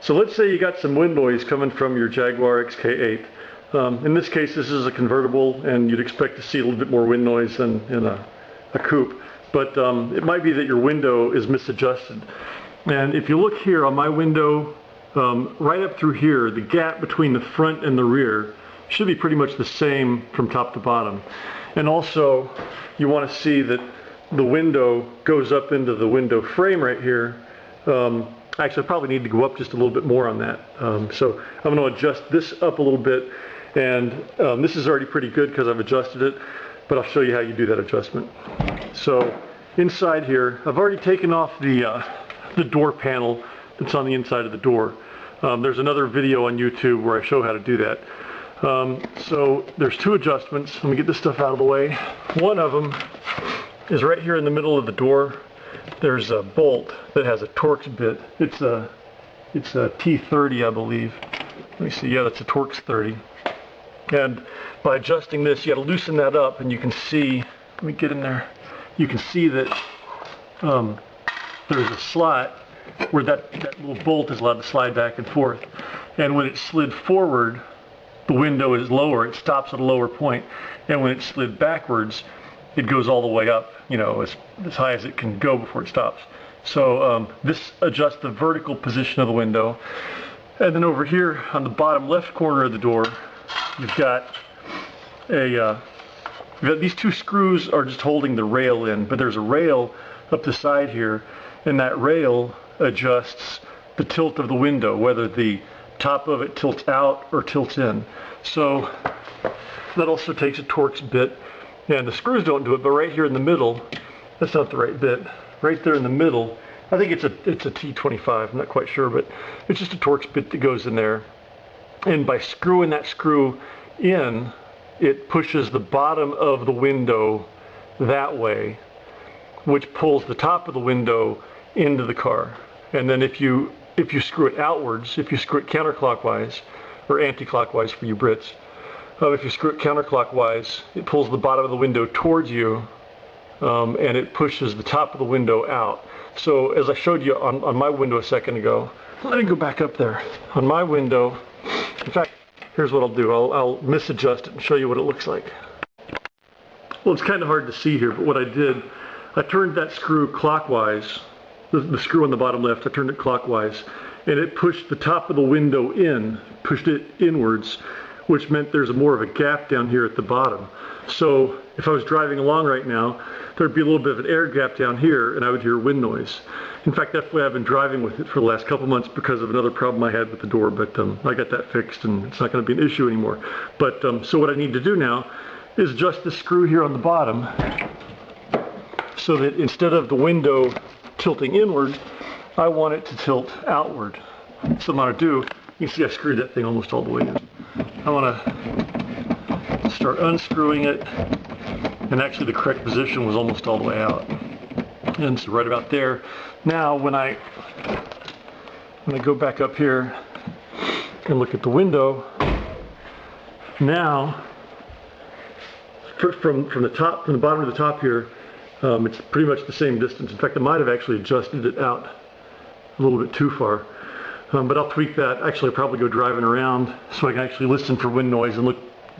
So let's say you got some wind noise coming from your Jaguar XK8. In this case, this is a convertible, and you'd expect to see a little bit more wind noise than in a coupe. But it might be that your window is misadjusted. And if you look here on my window, right up through here, the gap between the front and the rear should be pretty much the same from top to bottom. And also, you want to see that the window goes up into the window frame right here. Actually, I probably need to go up just a little bit more on that. So I'm going to adjust this up a little bit, and this is already pretty good because I've adjusted it, but I'll show you how you do that adjustment. So inside here, I've already taken off the door panel that's on the inside of the door. There's another video on YouTube where I show how to do that. So there's two adjustments. Let me get this stuff out of the way. One of them is right here in the middle of the door. There's a bolt that has a Torx bit. It's a T30, I believe. Let me see. Yeah, that's a Torx 30. And by adjusting this, you got to loosen that up, and you can see. Let me get in there. You can see that there's a slot where that little bolt is allowed to slide back and forth. And when it slid forward, the window is lower. It stops at a lower point. And when it slid backwards, it goes all the way up, you know, as high as it can go before it stops. So this adjusts the vertical position of the window. And then over here on the bottom left corner of the door, you've got these two screws are just holding the rail in, but there's a rail up the side here, and that rail adjusts the tilt of the window, whether the top of it tilts out or tilts in. So that also takes a Torx bit. And the screws don't do it, but right here in the middle, that's not the right bit. Right there in the middle, I think it's a T25, I'm not quite sure, but it's just a Torx bit that goes in there. And by screwing that screw in, it pushes the bottom of the window that way, which pulls the top of the window into the car. And then if you screw it outwards, if you screw it counterclockwise, or anti-clockwise for you Brits, if you screw it counterclockwise, it pulls the bottom of the window towards you, and it pushes the top of the window out. So as I showed you on my window a second ago, let me go back up there. On my window, in fact, here's what I'll do. I'll misadjust it and show you what it looks like. Well, it's kind of hard to see here, but what I did, I turned that screw clockwise, the screw on the bottom left, I turned it clockwise, and it pushed the top of the window in, pushed it inwards, which meant there's more of a gap down here at the bottom. So if I was driving along right now, there'd be a little bit of an air gap down here, and I would hear wind noise. In fact, that's why I've been driving with it for the last couple months, because of another problem I had with the door, but I got that fixed, and it's not going to be an issue anymore. But so what I need to do now is adjust the screw here on the bottom so that instead of the window tilting inward, I want it to tilt outward. So what I'm going to do, you can see I screwed that thing almost all the way in. I want to start unscrewing it, and actually the correct position was almost all the way out. And so right about there. Now when I go back up here and look at the window, now from the bottom to the top here, it's pretty much the same distance. In fact, I might have actually adjusted it out a little bit too far. But I'll tweak that. Actually, I'll probably go driving around so I can actually listen for wind noise and look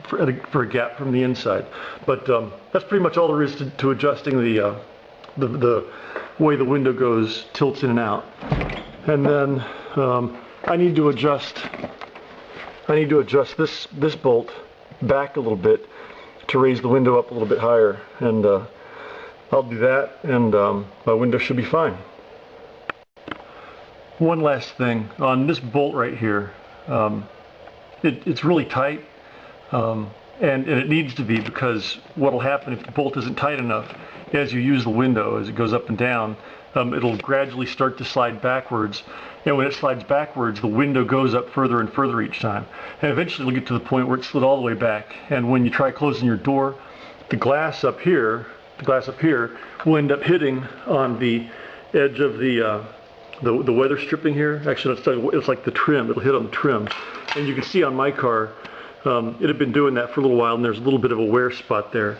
for a gap from the inside. But that's pretty much all there is to adjusting the way the window goes, tilts in and out. And then I need to adjust this bolt back a little bit to raise the window up a little bit higher. And I'll do that, and my window should be fine. One last thing on this bolt right here, it's really tight, and it needs to be, because what will happen if the bolt isn't tight enough, as you use the window, as it goes up and down, it'll gradually start to slide backwards, and when it slides backwards, the window goes up further and further each time, and eventually it'll get to the point where it slid all the way back, and when you try closing your door, the glass up here will end up hitting on the edge of the weather stripping here. Actually, it's like the trim. It'll hit on the trim. And you can see on my car, it had been doing that for a little while, and there's a little bit of a wear spot there.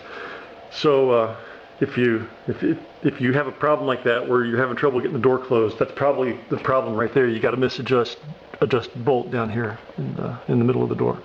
So if you have a problem like that, where you're having trouble getting the door closed, that's probably the problem right there. You got to misadjust adjust bolt down here in the middle of the door.